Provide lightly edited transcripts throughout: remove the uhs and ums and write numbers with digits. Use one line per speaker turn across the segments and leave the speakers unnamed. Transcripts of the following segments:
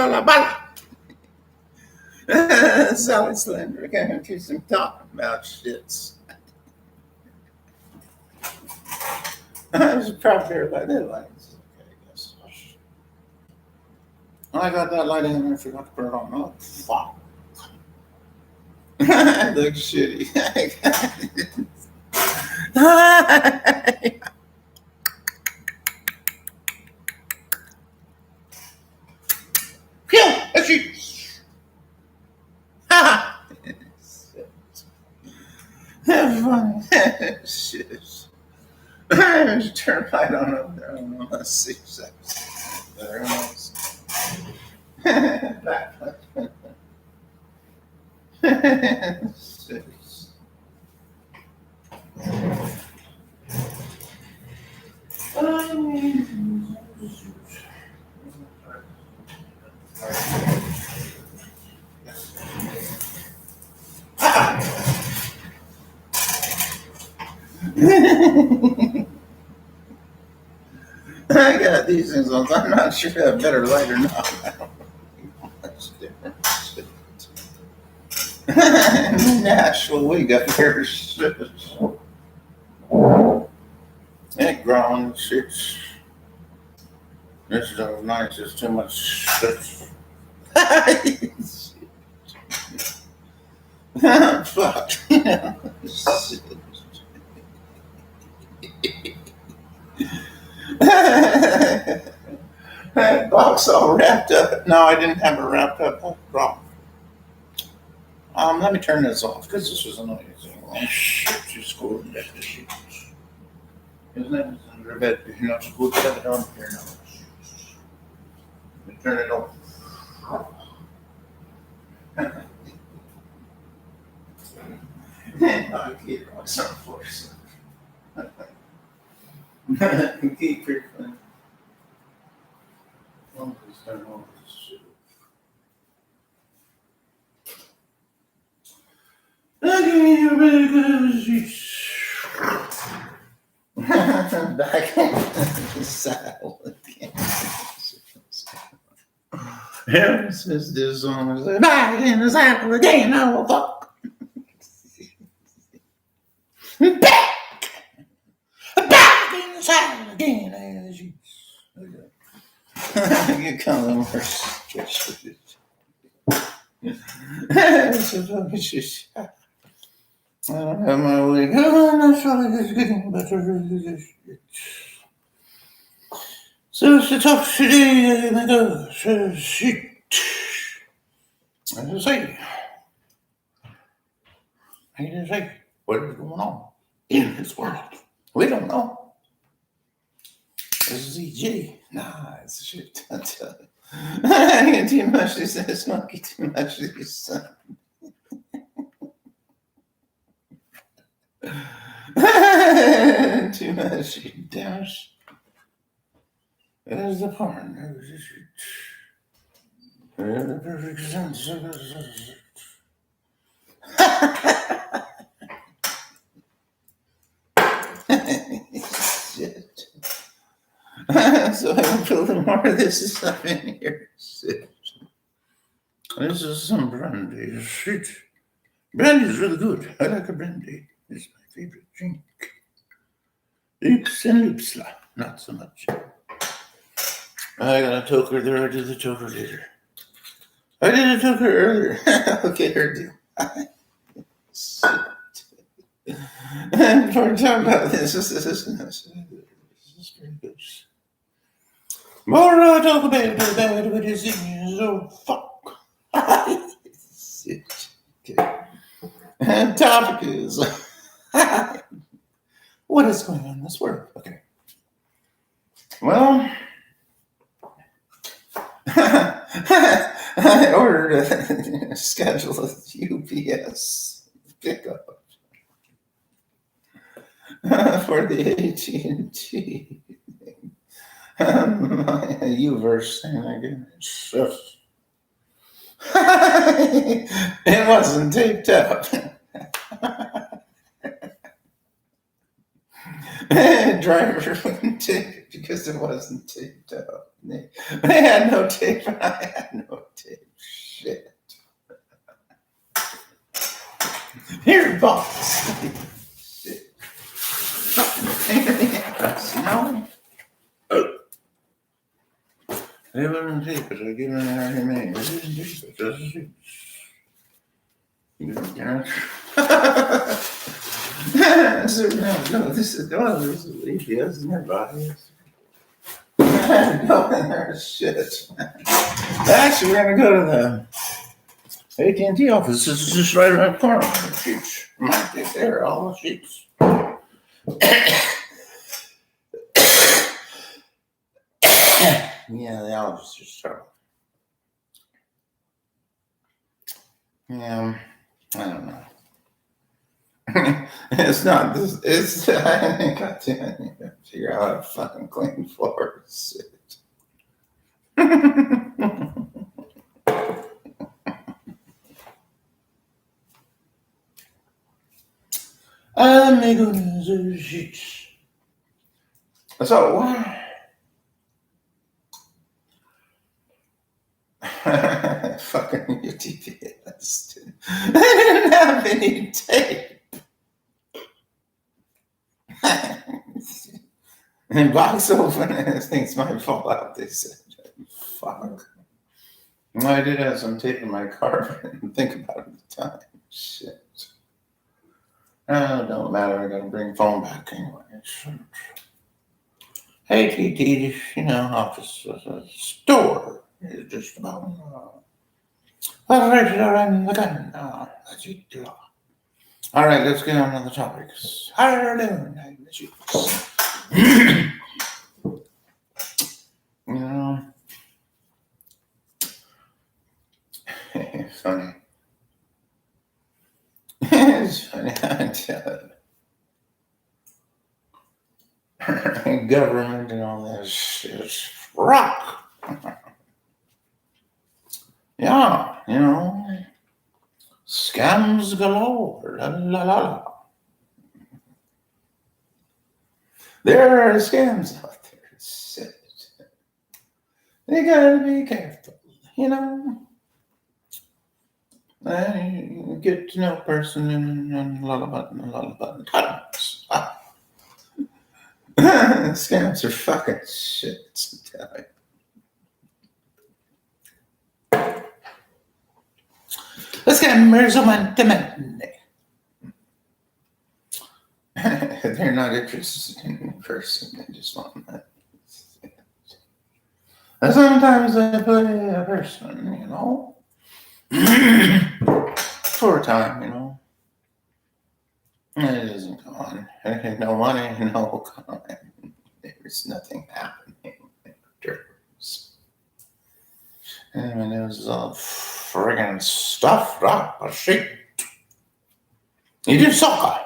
bala, bala. Sally Slender came to some talking about shits. I was probably like that lights. Okay, I guess. I got that light in and I forgot to put it on. Oh, fuck. It looks shitty. Phew! That's you. Ha! That's funny. Shit. Turn light on over there. I don't know. Let's see. There it is. I got these things on. I'm not sure if I have better light or not. I don't know much difference. Natural, we got here. It grown. Shit. This is nice. It's too much shit. Fuck. That box all wrapped up. No, I didn't have it wrapped up. Wrong. Let me turn this off because this was annoying. Shit, she's cool in bed. Isn't it? It's under bed. You're not supposed to have it on here now. Let me turn it off. I'll keep it on some force. Keep it clean. Just turn off this shit. Back in the saddle again. Ever since this song was like, back in the saddle again, oh fuck. Back in the saddle again. You come over more sketch with it. I don't have my wig. Oh, I'm not sure it's getting better. So it's a tough today. My gosh, shit. As I say, what is going on in this world? We don't know. This is EG. Nah, it's shit. I tell you. I get too much. He says, monkey too much. His son. Too much. You dash. There's the porn. The perfect sense. Shit. So I can put a little more of this stuff in here. Shit. This is some brandy. Shit. Brandy is really good. I like a brandy. It's my favorite drink. Oops and loopsla. Not so much. I got a toker there. I did the toker later. I did a toker earlier. Okay, her do. And before we talk about this is very good. More talk about what is in so fuck. Shit. Okay. And topic is what is going on in this world? Okay. Well, I ordered a schedule of UPS pickup for the AT&T Uverse thing again. It wasn't taped up. Driver wouldn't take it. because it wasn't taped up. They had no tape, and I had no tape. Shit. Here, box. Shit. No. They wouldn't tape it. I give it an argument. This is tape. This is no, this is easy. This is nearby. No, there's shit. Actually, we're gonna go to the AT&T office. This is just right around the corner. Sheets. Might be there. All the sheets. Yeah, the allergies just trouble. Yeah, I don't know. It's not this. It's I ain't got to figure out how to fucking clean floors. Amigos, sheets. So why? Fucking your TV. I didn't have any tape. And box open and things might fall out. They said, fuck. I did have some tape in my car. I didn't think about it at the time. Shit. It don't matter. I gotta bring phone back anyway. Hey, TT, office, store. It's just about. All right. All right, let's get on to the topics. How are you doing? It's funny. It's funny, I tell you. Government and all this is rock. Yeah, scams galore. La, la, la, la. There are scams out there. Shit. You gotta be careful, You get to know a person and a lot of times. Scams are fucking shit, I tell you. Let's get measurement. They're not interested in a person. They just want that. And sometimes they play a person, for a time, it doesn't go on. No money, no comment. There's nothing happening afterwards. And when there's all friggin' stuffed up a shit. You do soccer.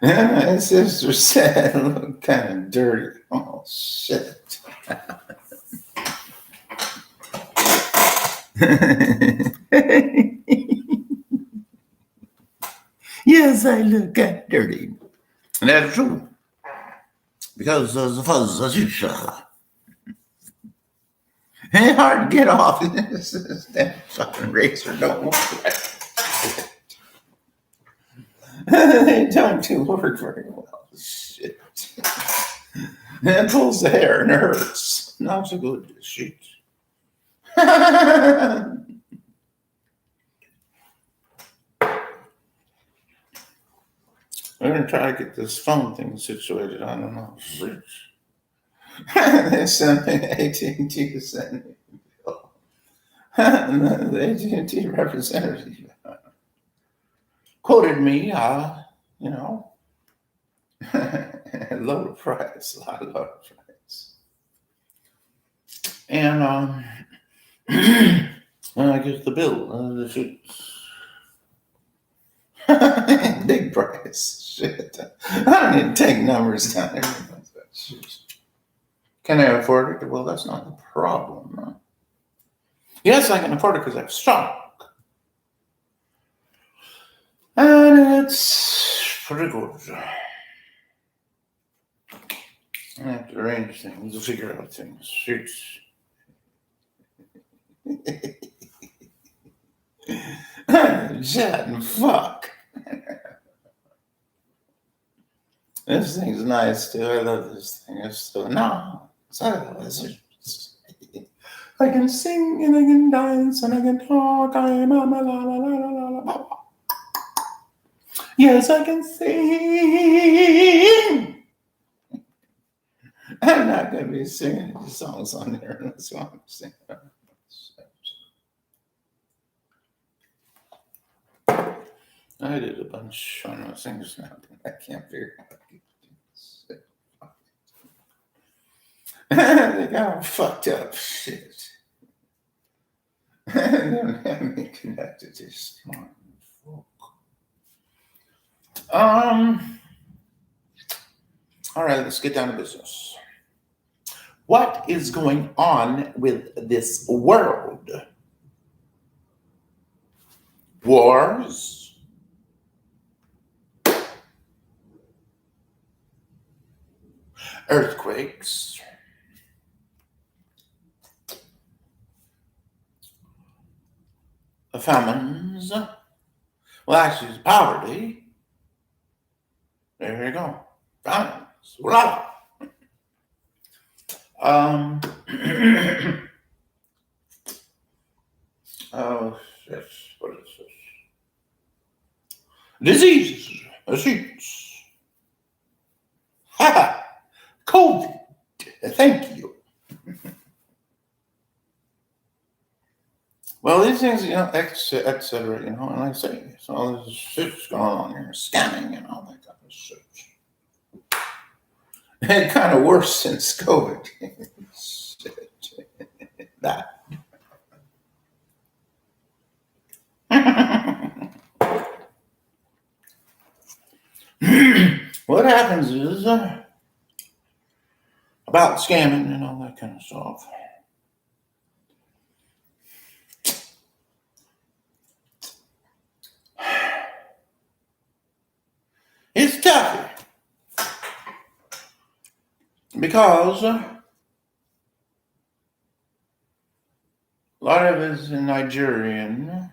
My sister said it looked kind of dirty. Oh, shit. Yes, I look kind of dirty. And that's true. Because there's a fuzz as usual. It's hard to get off. That fucking razor don't work right. They don't do work very well. Shit. It pulls the hair and hurts. Not so good. Shit. We're going to try to get this phone thing situated. I don't know. They sent me AT&T to send me a bill. The AT&T representative quoted me, low price, a lot of low price. And I get the bill, the sheets. Big price. Shit. I don't need to take numbers down. Everyone's got shit. Can I afford it? Well, that's not the problem. Yes, I can afford it because I have stock. And it's pretty good. I have to arrange things, to figure out things. It's Chat and fuck. This thing's nice too. I love this thing. It's so I can sing and I can dance and I can talk. I am a la la la la la la. Yes, I can sing. I'm not going to be singing these songs on there. That's what I'm singing. I did a bunch on those things now, but I can't figure out how to they got all fucked up shit. They don't have me connected to smart folk. All right, let's get down to business. What is going on with this world? Wars? Earthquakes? Famines? Well, actually, it's poverty. There you go. Famines. Voila. Oh, shit. What is this? Diseases. Disease. Ha! COVID. Thank you. Well, these things, et cetera, and I say, so all this shit's going on here, scamming and all that kind of shit. And kind of worse since COVID. Shit. That. What happens is about scamming and all that kind of stuff. It's tough because a lot of it is in Nigerian,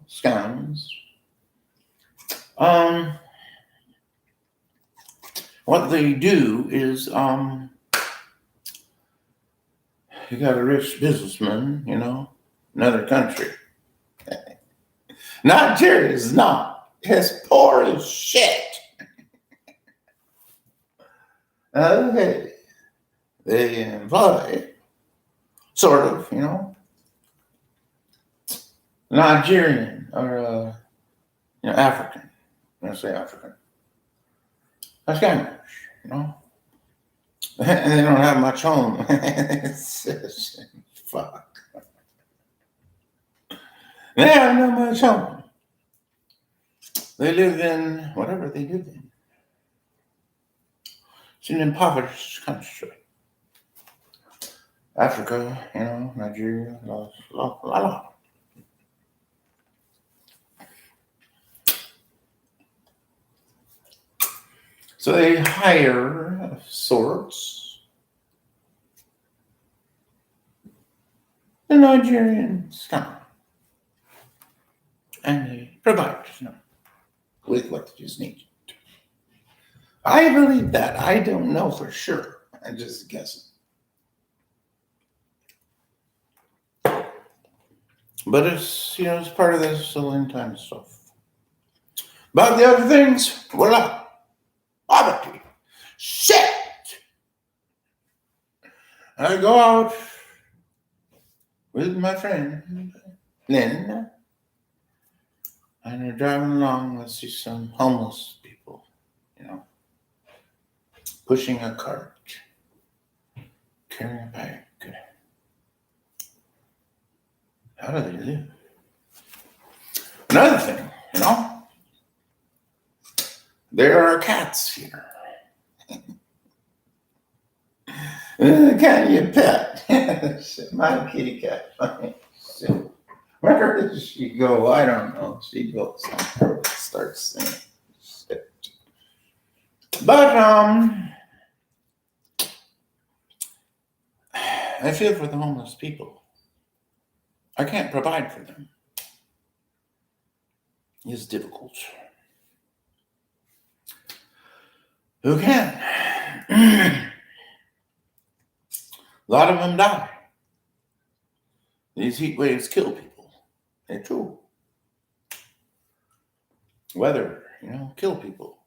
scams. What they do is, you got a rich businessman, another country. Nigeria is not. It's poor as shit. Okay. They employ, sort of, Nigerian or, African. Let's say African. That's scammers, And they don't have much home. Fuck. They have not much home. They live in whatever they live in. It's an impoverished country. Africa, Nigeria, la. So they hire of sorts the Nigerian scam. And they provide with what is needed. I believe that. I don't know for sure. I'm just guessing. But it's, it's part of this end time stuff. But the other things, voila. Poverty. Shit. I go out with my friend, Lynn, and we're driving along. I see some homeless people, pushing a cart, carrying a bag. How do they live? Another thing, there are cats here. Can you pet? My kitty cat. Where does she go? I don't know. She goes somewhere and starts singing. Shit. But I feel for the homeless people. I can't provide for them. It's difficult. Who can? A lot of them die. These heat waves kill people. They're true. Weather, kill people.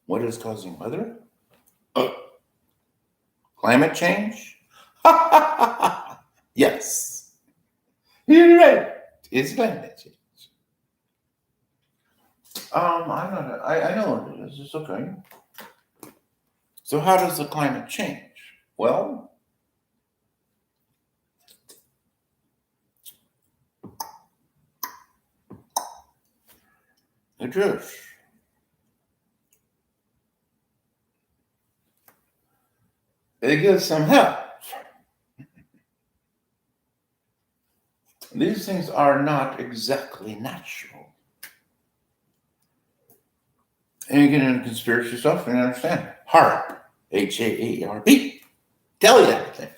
What is causing weather? Climate change? Yes. You're right. It's climate change. I know what it is. It's okay. So how does the climate change? Well, the church. It gives some help. These things are not exactly natural. And you get into conspiracy stuff and you understand. HAARP, HAARP, tell you everything.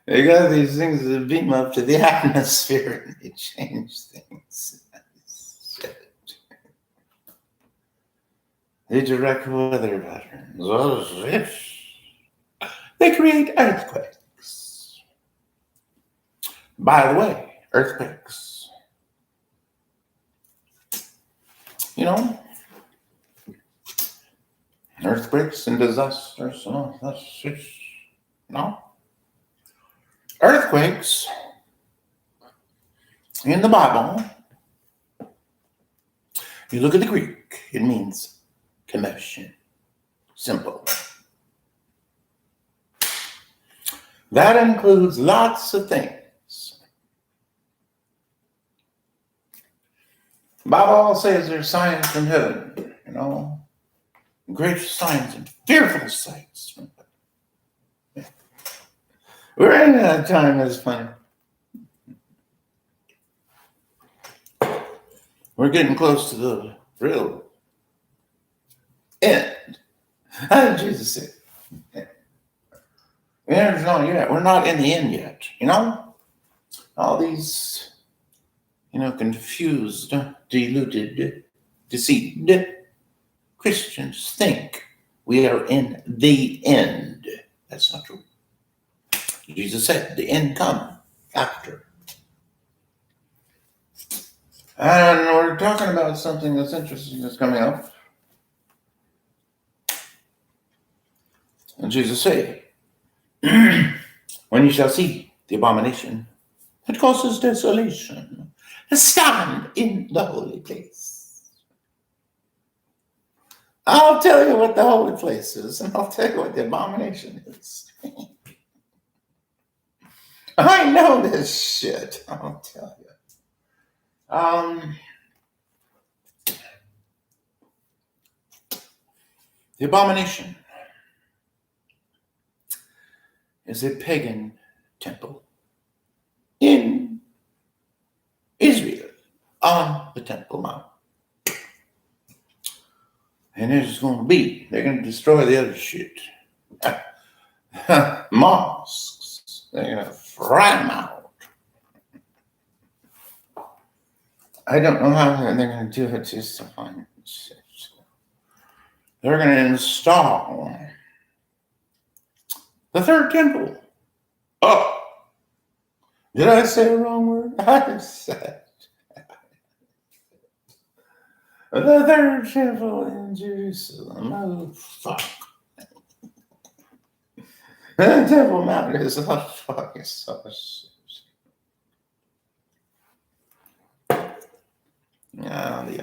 They got these things that beam up to the atmosphere and they change things. They direct weather patterns. They create earthquakes. By the way, earthquakes. Earthquakes and disasters. Earthquakes in the Bible, you look at the Greek, it means commotion. Simple. That includes lots of things. The Bible says there's signs from heaven, great signs and fearful sights from heaven. We're in that time that's funny. We're getting close to the real end. How did Jesus say? We're not in the end yet. All these, confused, deluded, deceived Christians think we are in the end. That's not true. Jesus said the end come after. And we're talking about something that's interesting that's coming up. And Jesus said, when you shall see the abomination that causes desolation, stand in the holy place. I'll tell you what the holy place is, and I'll tell you what the abomination is. I know this shit, I'll tell you. The abomination is a pagan temple in Israel on the Temple Mount. And they're going to destroy the other shit. Mosques, they're going to fry them out. I don't know how they're going to do it, just to find shit. They're going to install the third temple. Oh, did I say the wrong word? I said the third temple in Jerusalem. Oh, fuck. The Temple Mount is a fucking sauce. Yeah, the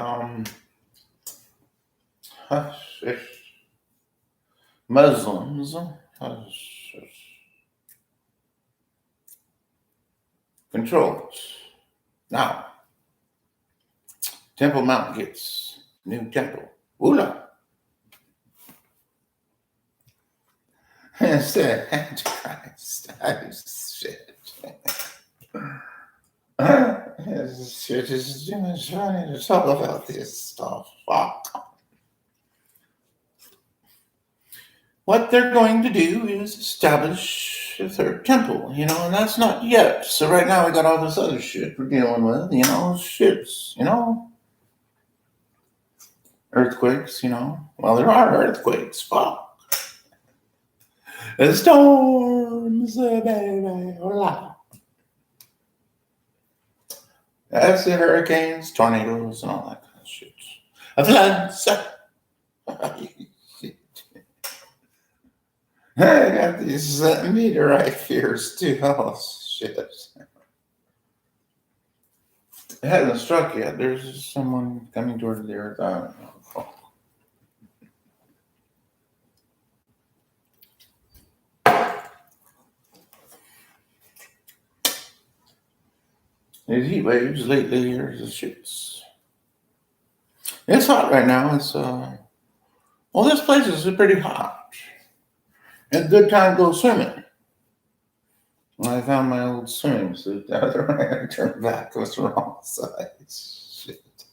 Muslims control it. Now, Temple Mount gets new temple. Oola. Instead, Antichrist. Shit. Shit is too much funny to talk about this stuff. Fuck. What they're going to do is establish a third temple, and that's not yet. So right now we got all this other shit we're dealing with, shits, earthquakes, Well, there are earthquakes, fuck. The storms, baby, hola. That's the hurricanes, tornadoes, and all that kind of shit. Floods. I got these meteorite fears too. Oh, shit. It hasn't struck yet. There's someone coming towards the earth. I don't know. These heat waves lately here, the shits. It's hot right now. It's this place is pretty hot. It's a good time to go swimming. I found my old swimming suit the other way. I turned back. It was the wrong size. Shit.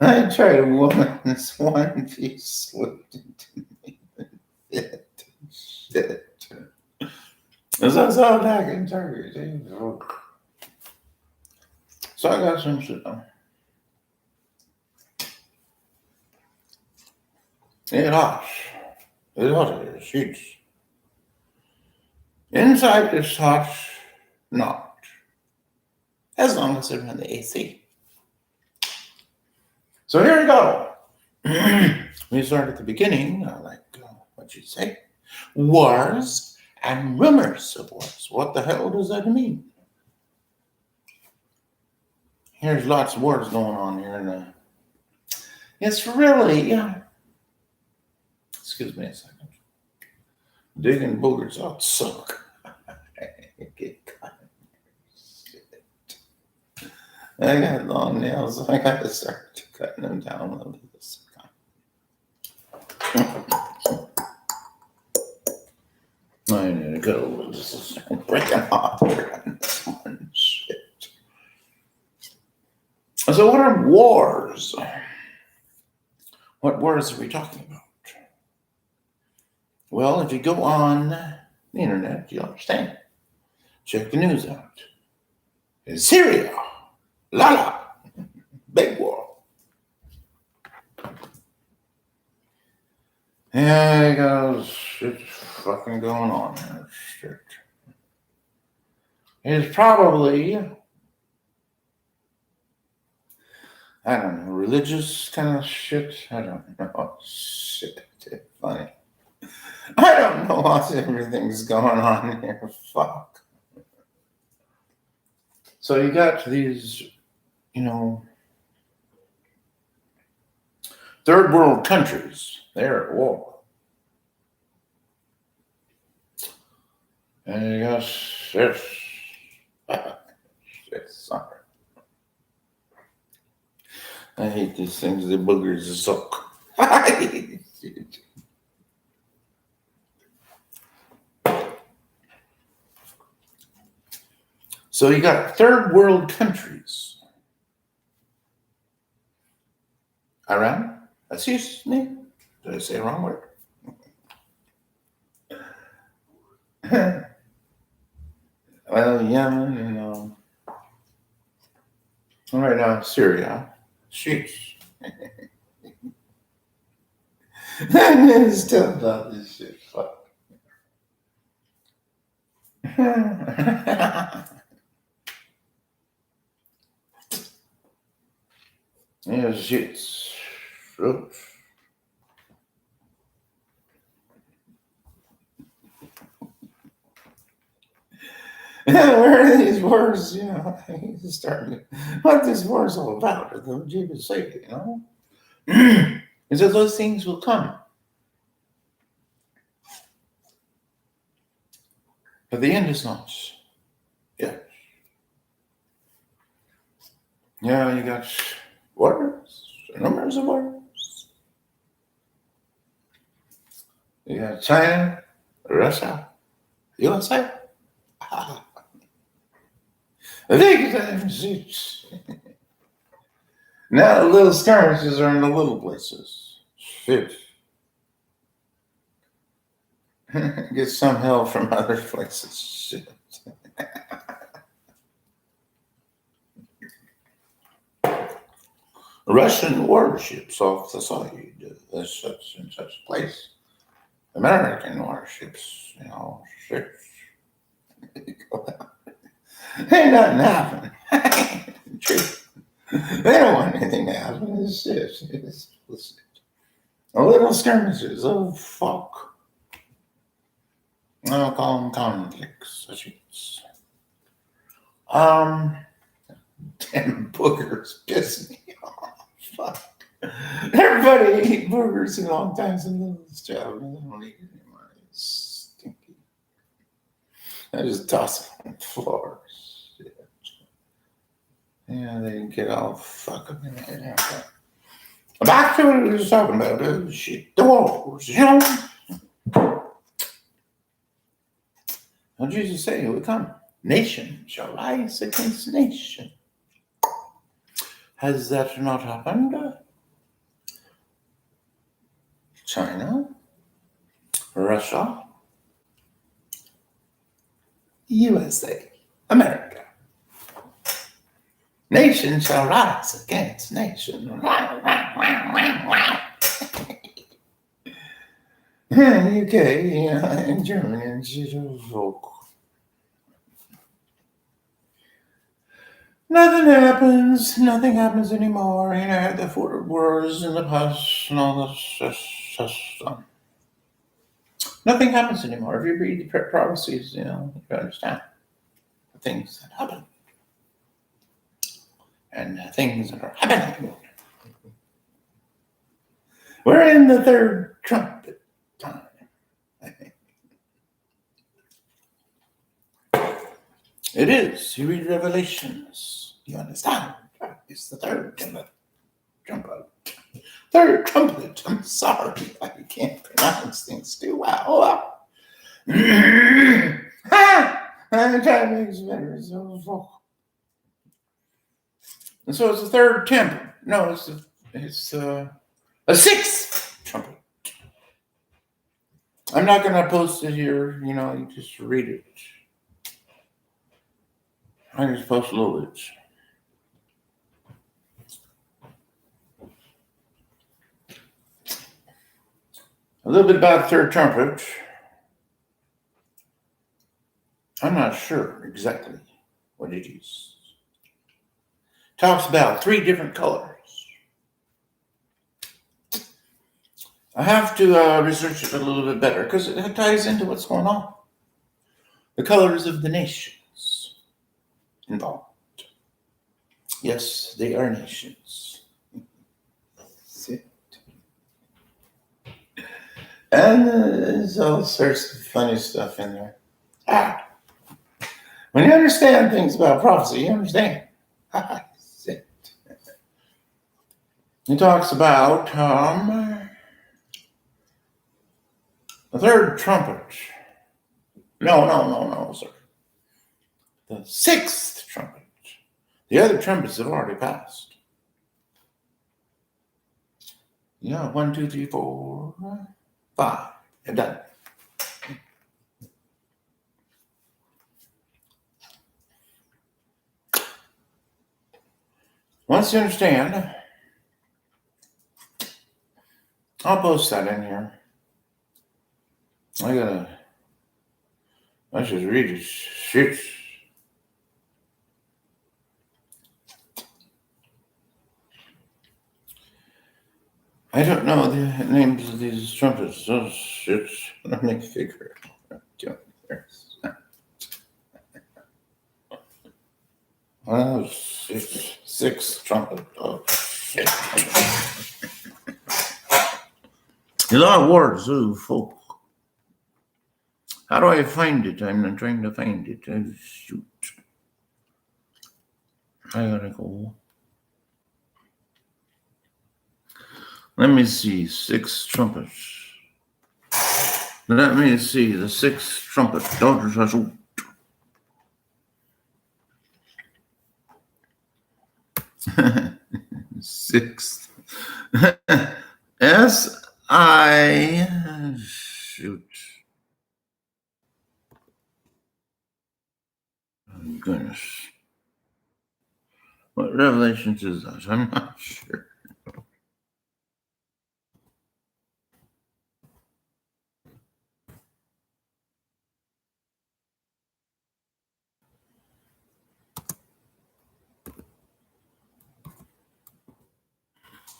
I tried a woman's one piece slipped into me. Shit. This is all back in Turkey, dude. So I got some shit on. It's hot. It's hot here. Sheets. Inside it's hot, not. As long as they're in the AC. So here we go. We start at the beginning, like what you say. Wars and rumors of wars. What the hell does that mean? Here's lots of wars going on here. It's really, excuse me a second. Digging boogers out suck. Get cut. Shit. I got long nails, so I got to start cutting them down a little bit. I need to go. This is breaking off. This one shit. So what are wars? What wars are we talking about? Well, if you go on the internet, you'll understand. Check the news out. In Syria, big war. Yeah, he goes, it's fucking going on there. Shit. It's probably, I don't know, religious kind of shit. I don't know. Shit, it's funny. I don't know what everything's going on here. Fuck. So you got these, third world countries. They're at war. And you got shit. Sorry. I hate these things. The boogers suck. So you got third world countries. Iran? Excuse me? Did I say the wrong word? Well, Yemen and right now Syria. Sheesh. Still about this shit. Fuck. Yeah, shits. Oops. Where are these wars? He's starting to, what this war is all about. The Jesus say, is that those things will come. But the end is not yet. Yeah, you got wars, numbers of wars. You got China, Russia, USA. I think it's now the little skirmishes are in the little places. Shit. Get some help from other places. Shit. Russian warships off the side of such and such place. American warships, ships. Ain't nothing happening. True. They don't want anything to happen. It's a little skirmishes. Oh, fuck. I'll call them conflicts. Damn boogers piss me off. Fuck. Everybody ate boogers in long time since this job. I don't eat anymore. It's stinky. I just toss it on the floor. Shit. Yeah, they get all fucked up in there. Back to what we was talking about. Shit. The wars, What did Jesus say? It would come. Nation shall rise against nation. Has that not happened? China, Russia, USA, America. Nation shall rise against nation. UK, and Germany, and folk. Nothing happens anymore. The four wars in the past and all this stuff. Nothing happens anymore. If you read the prophecies, you understand the things that happen. And the things that are happening. We're in the third trumpet time, I think. It is. You read Revelations. You understand. It's the third trumpet. Third trumpet. I'm sorry. I can't pronounce things too well. I'm trying to make it better. And so it's the third trumpet. No, it's a sixth trumpet. I'm not going to post it here. You just read it. I just post a little bit. A little bit about third trumpet. I'm not sure exactly what it is. Talks about 3 different colors. I have to research it a little bit better because it ties into what's going on. The colors of the nations involved. Yes, they are nations. And there's all sorts of funny stuff in there. When you understand things about prophecy, you understand. He talks about the third trumpet. No, sir. The sixth trumpet. The other trumpets have already passed. 1, 2, 3, 4, 5. They're done. Once you understand, I'll post that in here. I should read it. Shit. I don't know the names of these trumpets. Oh, shit. Let me figure it out. Oh, shit. 6 trumpet. Oh, shit. A lot of words, folk. How do I find it? I'm not trying to find it. Oh, shoot. I gotta go. Let me see. 6 trumpets. Let me see. The sixth trumpet. Sixth. Shoot. Oh, goodness. What Revelations is that? I'm not sure.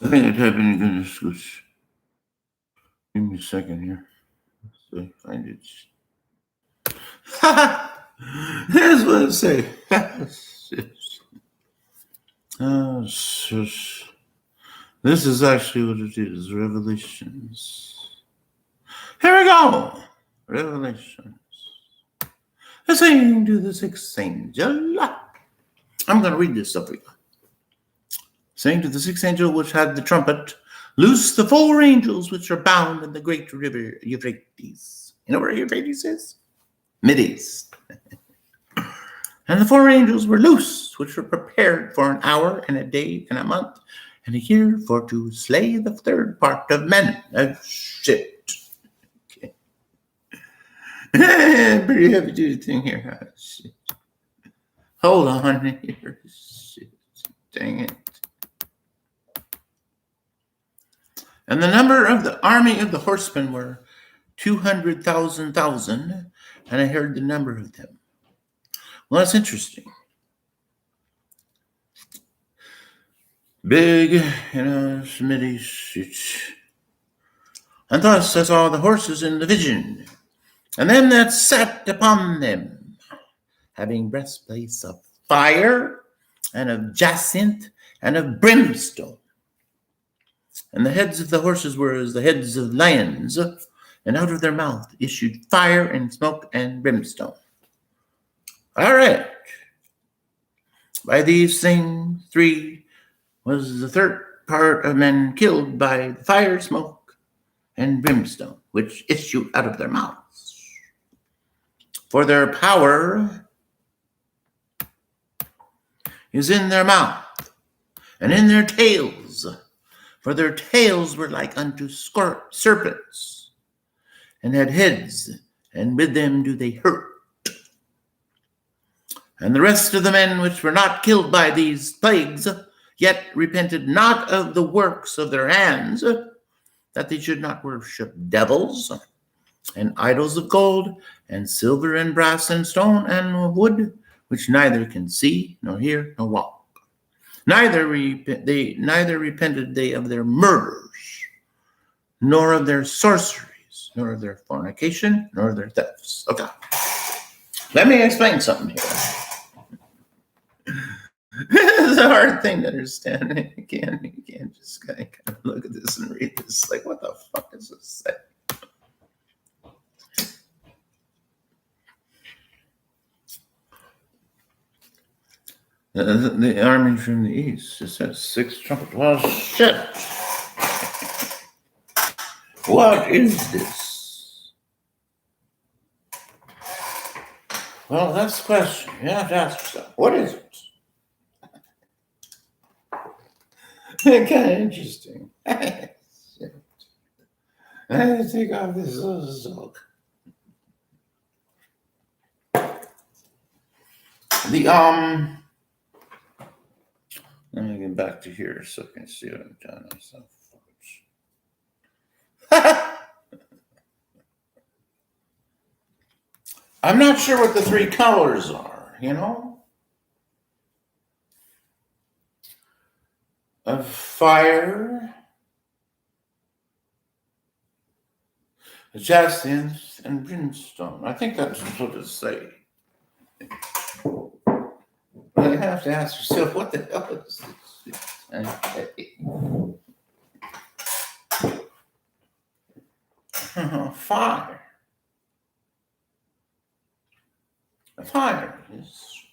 I think I type in goodness. Give me a second here. So find it. Here's what it say. Oh, shush. This is actually what it is. Revelations. Here we go. Revelations. The saying to the sixth angel. I'm going to read this stuff for you. Saying to the sixth angel which had the trumpet, loose the four angels which are bound in the great river Euphrates. You know where Euphrates is? Mideast. And the four angels were loose, which were prepared for an hour and a day and a month and a year for to slay the third part of men. Shit. Okay. Pretty heavy duty thing here. Oh, shit. Hold on here. Shit. Dang it. And the number of the army of the horsemen were 200,000, and I heard the number of them. Well, that's interesting. Big, Smitty. And thus I saw the horses in the vision, and them that sat upon them, having breastplates of fire, and of jacinth, and of brimstone. And the heads of the horses were as the heads of lions, and out of their mouth issued fire and smoke and brimstone. All right. By these things, 3 was the third part of men killed by the fire, smoke, and brimstone, which issue out of their mouths. For their power is in their mouth, and in their tails. For their tails were like unto serpents, and had heads, and with them do they hurt. And the rest of the men which were not killed by these plagues, yet repented not of the works of their hands, that they should not worship devils, and idols of gold, and silver, and brass, and stone, and wood, which neither can see, nor hear, nor walk. Neither repented they of their murders, nor of their sorceries, nor of their fornication, nor of their thefts. Okay. Let me explain something here. It's a hard thing to understand. You can't just kind of look at this and read this. Like, what the fuck does this say? The army from the east. It says 6 trumpet. Well, shit. What is this? Well, that's the question. You have to ask yourself, what is it? Kind of interesting. Shit. I had to take off this little silk. Let me get back to here so I can see what I've done myself. I'm not sure what the 3 colors are, of fire, jacinth, and brimstone. I think that's what it say. But you have to ask yourself, what the hell is this? Fire. Fire is.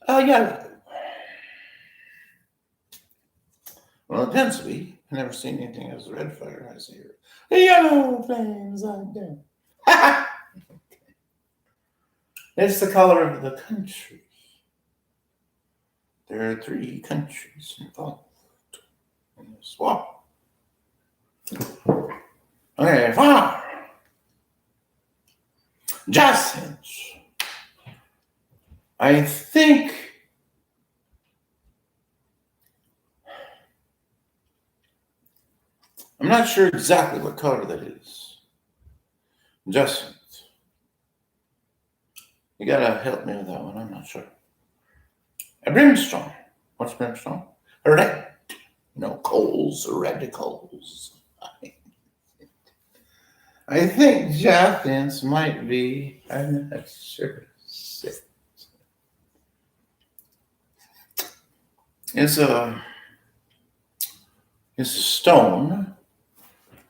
Yeah. Well, it tends to be. I've never seen anything as red fire. I see yellow flames are down. It's the color of the country. There are 3 countries involved in this war. Okay, fire. Jacinth. I think I'm not sure exactly what color that is. Jacinth. You gotta help me with that one. I'm not sure. A brimstone. What's brimstone? Red. Coals, red coals. I think jacinth might be. I'm not sure. It's a stone.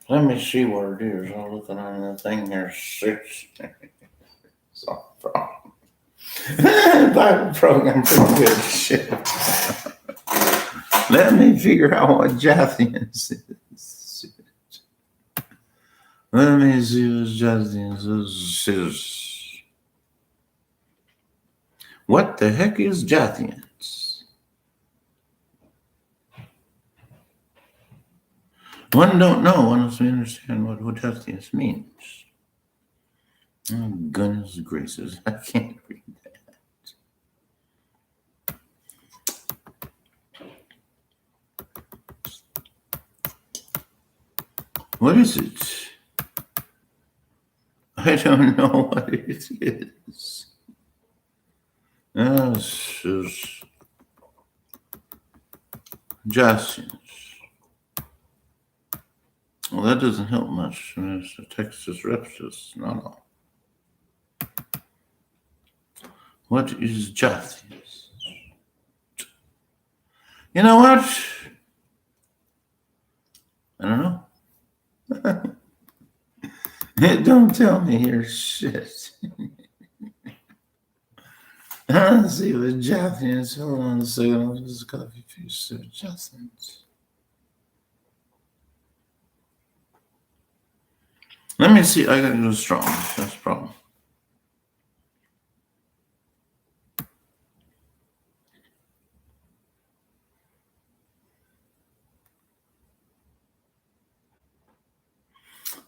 Let me see what it is. I'm looking on the thing here. 6. So, Bible program pretty good shit. Let me figure out what jacinth is. Let me see what jacinth is. What the heck is jacinth? One don't know unless we understand what jacinth means. Oh, goodness gracious. I can't read that. What is it? I don't know what it is. This is jacinth. Well, that doesn't help much. It's a Texas Reptus. No. What is jacinth? You know what? I don't know. Don't tell me here shit. Let's see what jacinth. Hold on a second. I'll just copy paste jacinth. Let me see. I gotta go strong. That's the problem.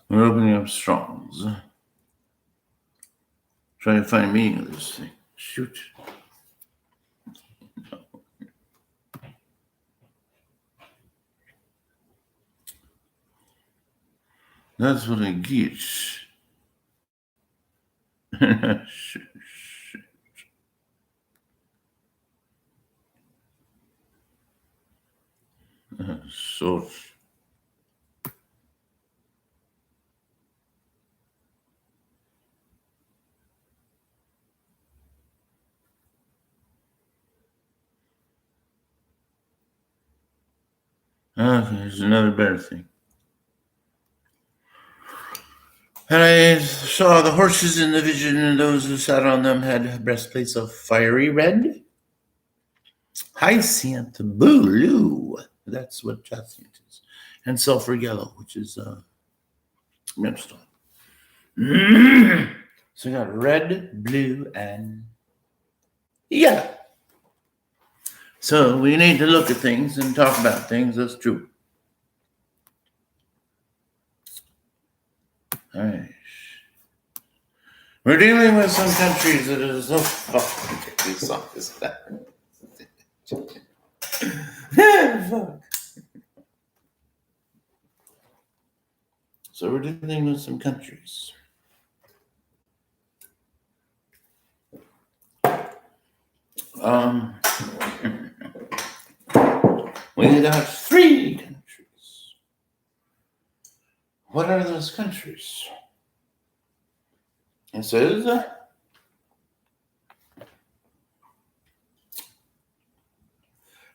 We're opening up Strong's. Try to find meaning of this thing. Shoot. No. That's what I get. Shit. So. Okay, there's another better thing. And I saw the horses in the vision, and those who sat on them had breastplates of fiery red, jacinth blue. That's what jacinth is. And sulfur yellow, which is brimstone. So we got red, blue, and yellow. So we need to look at things and talk about things. That's true. All right. We're dealing with some countries that are so fuck. This song is bad. Fuck. So we're dealing with some countries. We got 3 countries. What are those countries? It says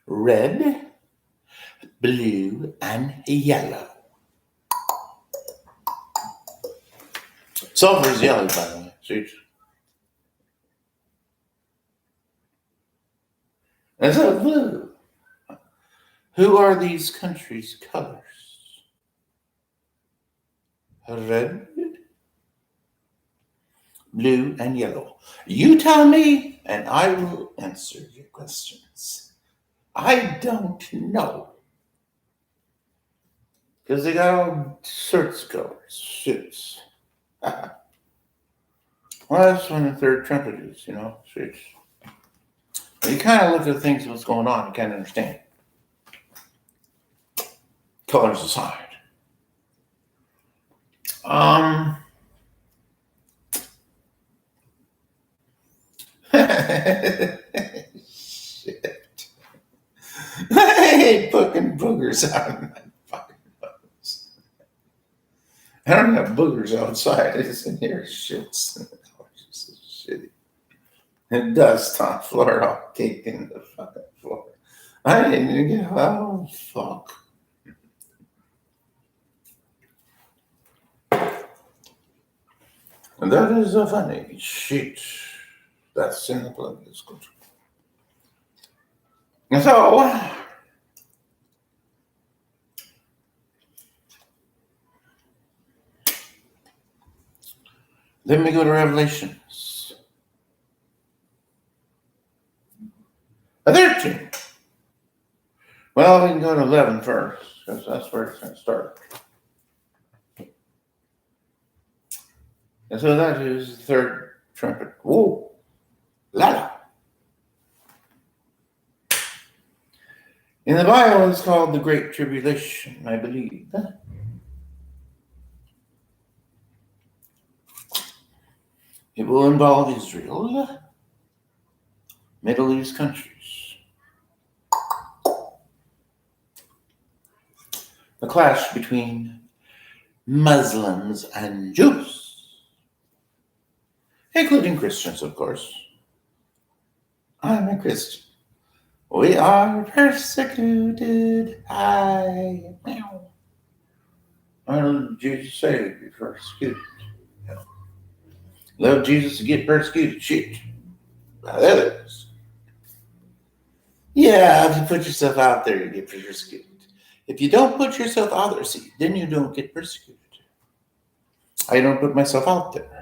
red, blue, and yellow. Sulfur is yellow, by the way. See? And so blue. Who are these countries' colors? Red, blue, and yellow. You tell me, and I will answer your questions. I don't know. Because they got all sorts of colors, suits. Well, that's when the third trumpet is, suits. You kind of look at things, what's going on, you kind of understand. Colors aside. Shit. I hate fucking boogers out of my fucking nose. I don't have boogers outside. It's in here. Shits. It's shitty. And dust on the floor, all caked in the fucking floor. I didn't even get. Oh fuck. And that is a funny shit. That's in the political country. And so, then we go to Revelations. 13. Well, we can go to 11 first, because that's where it's going to start. And so that is the third trumpet. Whoa, la. In the Bible, it's called the Great Tribulation, I believe. It will involve Israel, Middle East countries. The clash between Muslims and Jews, including Christians, of course. I'm a Christian. We are persecuted. What did Jesus say? Be persecuted. Love Jesus to get persecuted. Shit. By others. Yeah, if you put yourself out there, you get persecuted. If you don't put yourself out there, see, then you don't get persecuted. I don't put myself out there.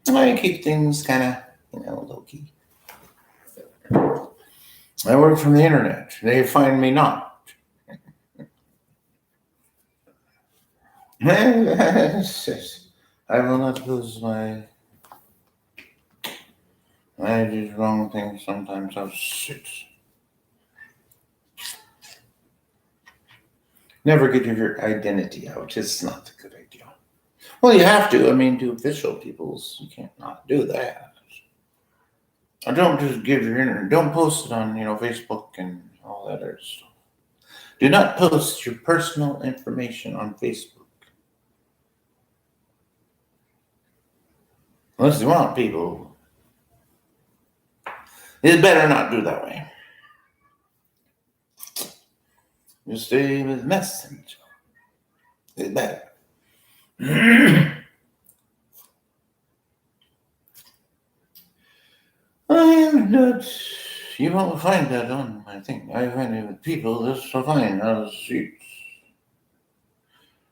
I keep things kind of, low key. I work from the internet. They find me not. I will not lose I do wrong things sometimes. Oh, shit. Never give your identity out. It's not a good idea. Well, you have to. To official peoples, you can't not do that. Or don't just give your internet. Don't post it on, Facebook and all that other stuff. Do not post your personal information on Facebook. Unless you want people. It's better not do that way. You stay with Messenger. It's better. I am not. You won't find that on my thing. I find it with people. That's so fine.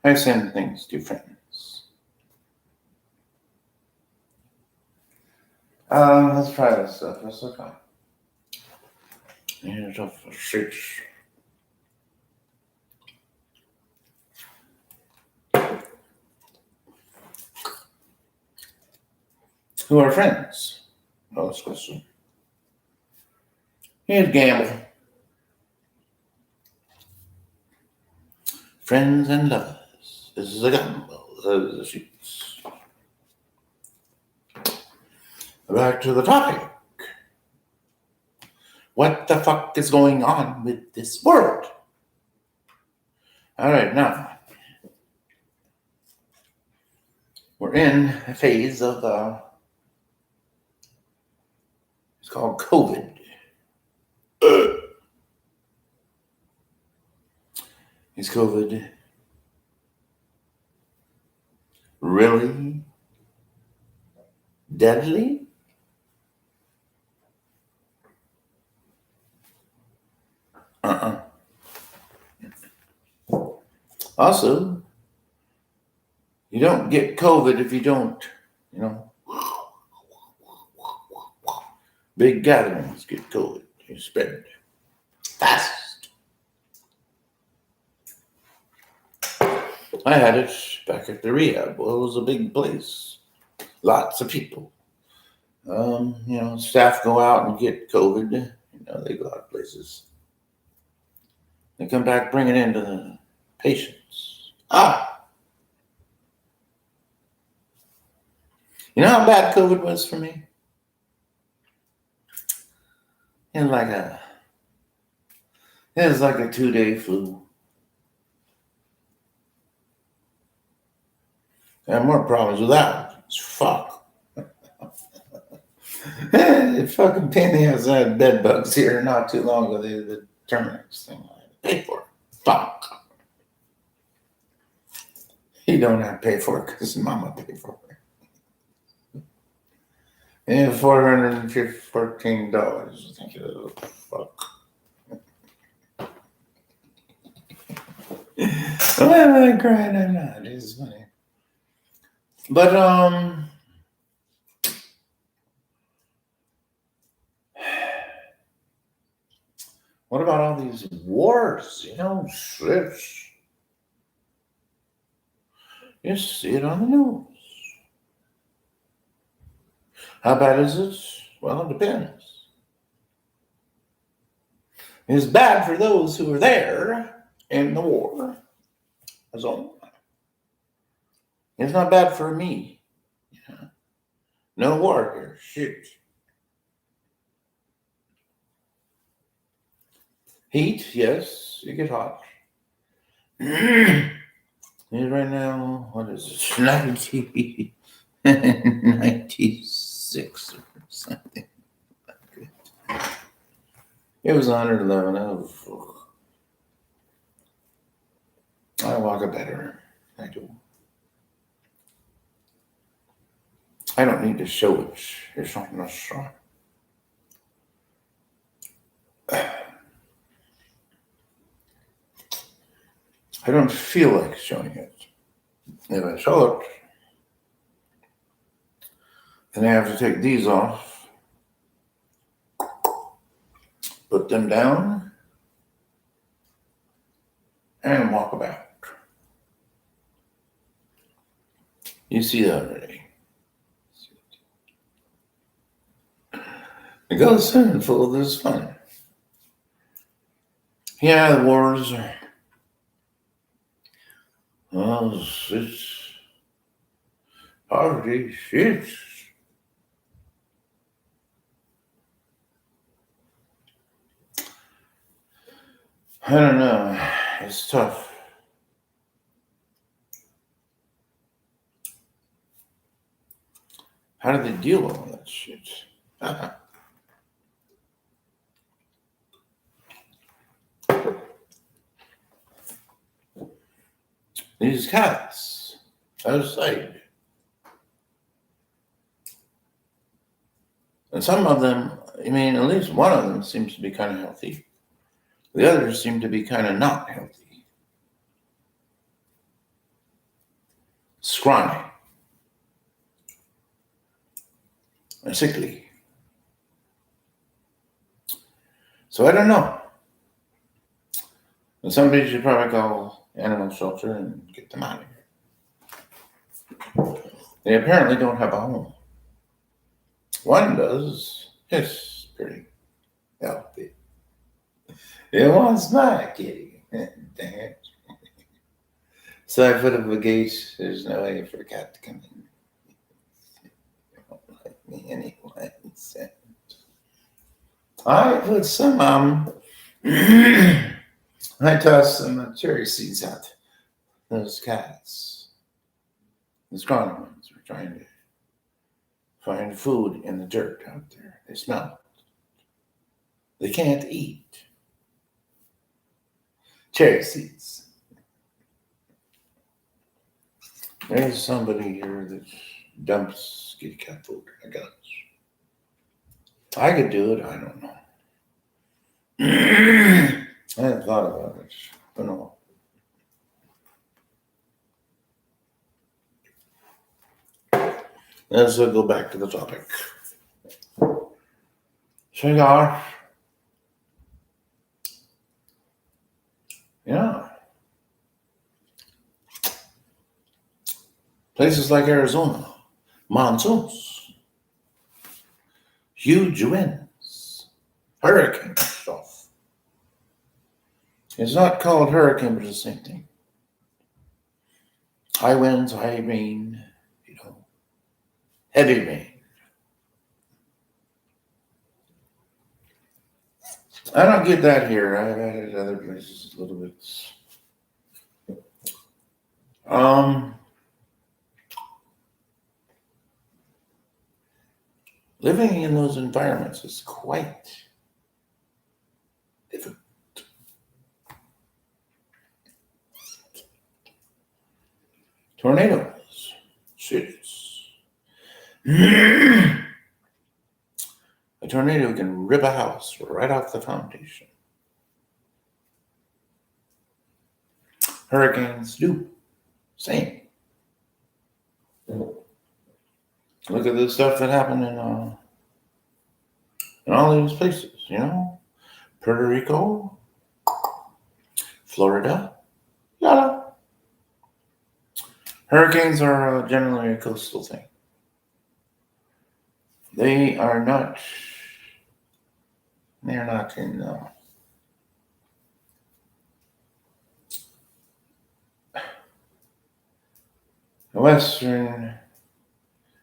I send things to friends. Let's try this stuff. Let's look on. Here's a six. Who are friends? Oh, this question. Here's Gamble. Friends and lovers. This is a gamble. Those are the sheets. Back to the topic. What the fuck is going on with this world? All right, now we're in a phase of it's called COVID. Is COVID really deadly? Also, you don't get COVID if you don't, big gatherings get COVID. You spread it fast. I had it back at the rehab. Well, it was a big place. Lots of people. Staff go out and get COVID. They go out places. They come back, bring it into the patients. You know how bad COVID was for me? It was like a 2-day flu. I have more problems with that. It's fuck. Fucking pain in the ass. I had bed bugs here not too long ago. The Terminix thing I had to pay for. Fuck. You don't have to pay for it because mama paid for it. And $414. I think it was. Fuck. Well, I cried. I'm not. It's funny. But, what about all these wars? It's, you see it on the news. How bad is it? Well, it depends. It's bad for those who were there in the war. That's all. It's not bad for me. No war here. Shit. Heat, yes, it gets hot. Right now, what is it? 96 or something. It was 111. I walk it better. I do. I don't need to show it. It's something that's strong. I don't feel like showing it. If I show it, then I have to take these off, put them down, and walk about. You see that already. It goes full of this fun. Yeah, the wars are. Well, it's poverty. Shit. I don't know. It's tough. How do they deal with all that shit? These cats outside. And some of them, at least one of them seems to be kind of healthy. The others seem to be kind of not healthy. Scrawny. And sickly. So I don't know. And somebody should probably call animal shelter and get them out of here. They apparently don't have a home. One does. It's pretty healthy. It wants my kitty. Dang it. So I put up a gate. There's no way for a cat to come in. They won't like me anyway. So I put some, I tossed some cherry seeds out. Those cats. The scrawny ones were trying to find food in the dirt out there. They smell it. They can't eat. Cherry seeds. There's somebody here that dumps kitty cat food. I guess. I could do it. I don't know. I hadn't thought about it, but no. Let's go back to the topic. Cigar. Yeah. Places like Arizona, monsoons, huge winds, hurricane stuff. It's not called hurricane, but it's the same thing. High winds, high rain, heavy rain. I don't get that here. I've had it other places a little bit. Living in those environments is quite difficult. Tornadoes, cities. A tornado can rip a house right off the foundation. Hurricanes do. Same. Look at the stuff that happened in all these places, Puerto Rico, Florida, yada. Hurricanes are generally a coastal thing. They are not in the Western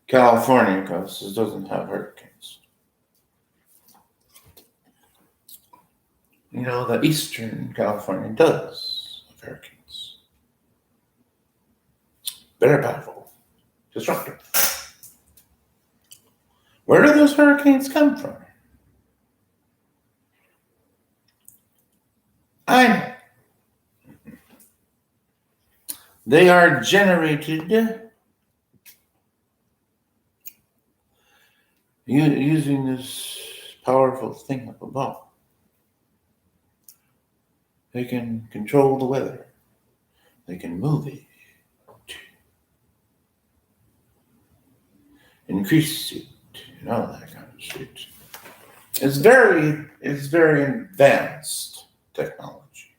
California coast. It doesn't have hurricanes. The Eastern California does have hurricanes. Very powerful, destructive. Where do those hurricanes come from? I know. They are generated using this powerful thing up above. They can control the weather. They can move it. Increase it. That kind of shit. It's very advanced technology.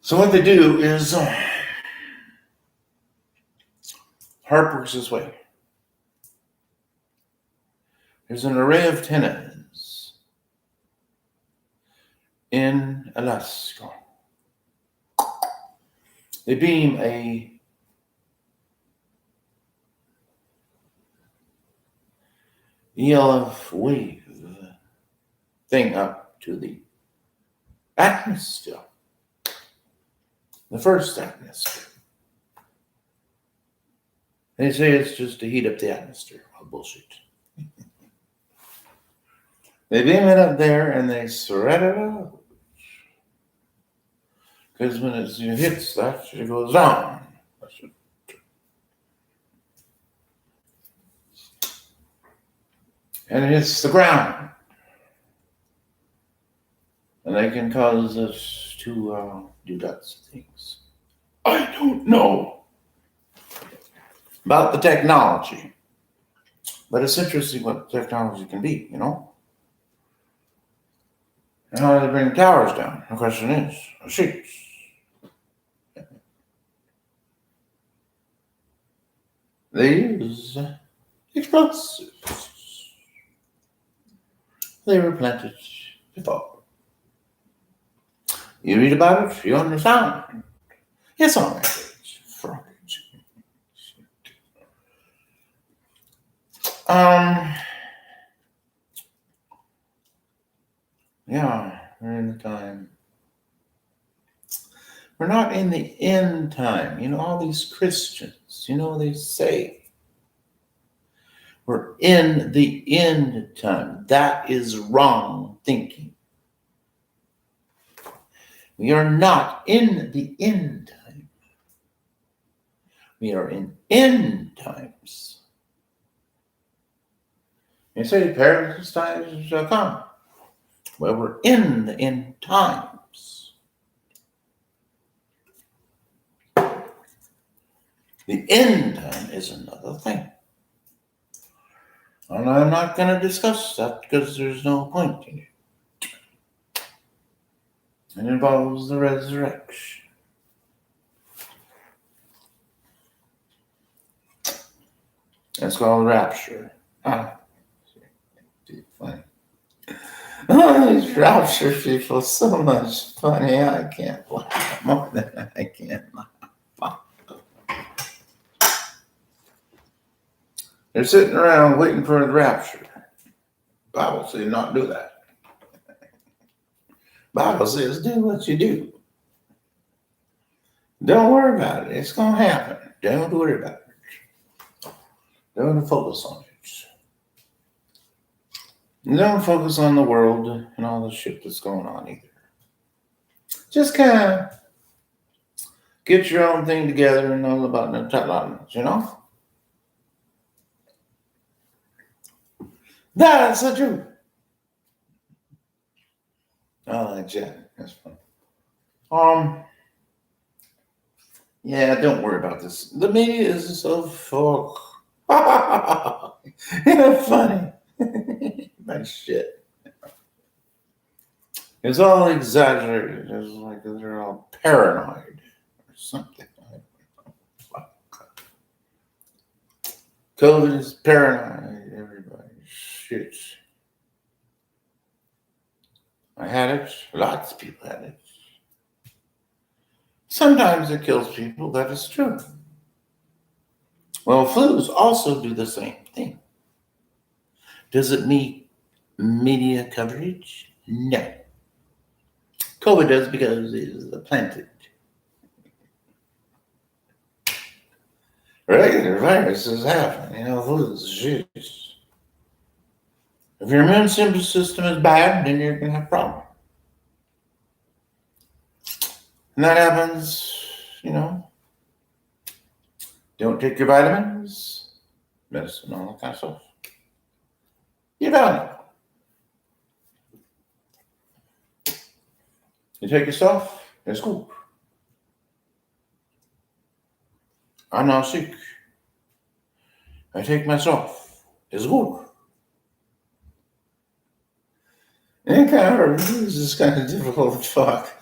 So what they do is HAARP works this way. There's an array of antennas in Alaska. They beam a ELF wave thing up to the atmosphere. The first atmosphere. They say it's just to heat up the atmosphere. Oh, bullshit. They beam it up there and they spread it out. Because when it hits that, it goes down. And it hits the ground. And they can cause us to do lots of things. I don't know about the technology. But it's interesting what technology can be, And how do they bring towers down? The question is, sheets. They use explosives. They were planted before. You read about it, you understand. It's on that page. Yeah, we're in the time. We're not in the end time. All these Christians, they say we're in the end time. That is wrong thinking. We are not in the end time. We are in end times. You say perilous times shall come. Well, we're in the end times. The end time is another thing. And I'm not going to discuss that because there's no point in it. It involves the resurrection. It's called rapture. Funny. Oh, these rapture people, so much funny. I can't laugh more than I can laugh. They're sitting around waiting for the rapture. Bible says not do that. Bible says do what you do. Don't worry about it. It's going to happen. Don't worry about it. Don't focus on it. Don't focus on the world and all the shit that's going on either. Just kind of get your own thing together and all about the timelines, you know? That's the truth. Oh, like Jack. That's fun. Yeah, don't worry about this. The media is so full. Funny. That shit. It's all exaggerated. It's like they're all paranoid or something. COVID is paranoid. Everybody shoots. I had it. Lots of people had it. Sometimes it kills people. That is true. Well, flus also do the same thing. Does it need media coverage? No. COVID does because it is planted. Regular viruses happen. Flus, shit. If your immune system is bad, then you're going to have a problem. And that happens, don't take your vitamins, medicine, all that kind of stuff. You don't. You take your stuff, it's good. I'm not sick. I take my stuff, it's good. This is kind of difficult to talk.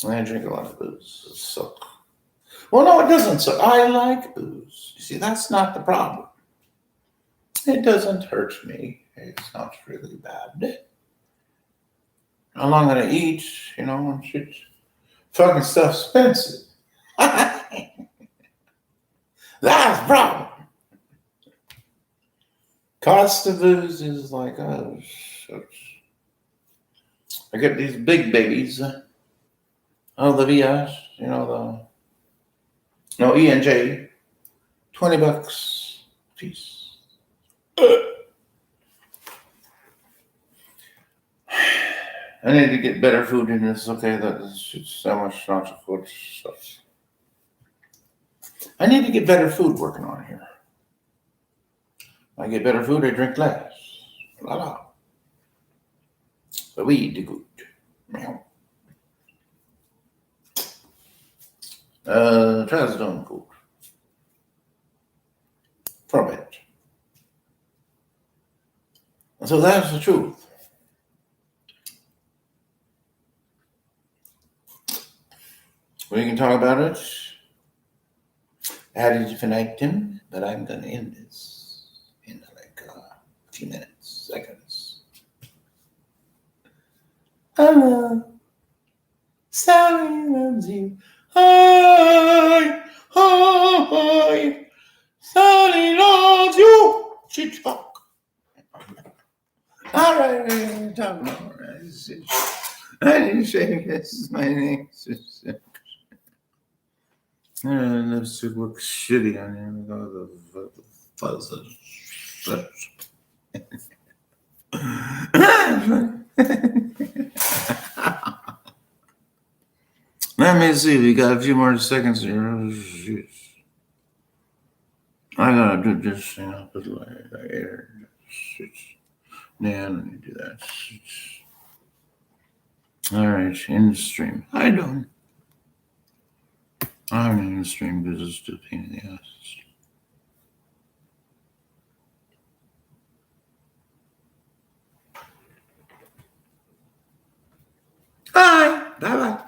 I drink a lot of booze. It sucks. Well, no, it doesn't suck. I like booze. You see, that's not the problem. It doesn't hurt me. It's not really bad. I'm not going to eat, and shit. Fucking stuff's expensive. That's the problem. Cost of booze is like, oh, shucks. I get these big babies. The VS, E&J, $20 a piece. I need to get better food in this. Okay, that's so much not so good stuff. I need to get better food working on here. I get better food, I drink less. Voila. But we eat the good. Trazodone food. Trumpet. So that's the truth. We can talk about it ad infinitum, but I'm going to end this in like a few minutes, seconds. Hello. Sally loves you. Hi. Hi. Sally loves you. She's fuck. All right, we're going to talk more. I didn't say this is my name. This should look shitty on here with all the fuzzes. Let me see. We got a few more seconds here. Oh, shit. I gotta do this thing up with the air. Shit. Yeah, let me do that. Shit. All right, in the stream. How you doing? I'm in the stream because it's too pain in the ass. Bye. Bye-bye.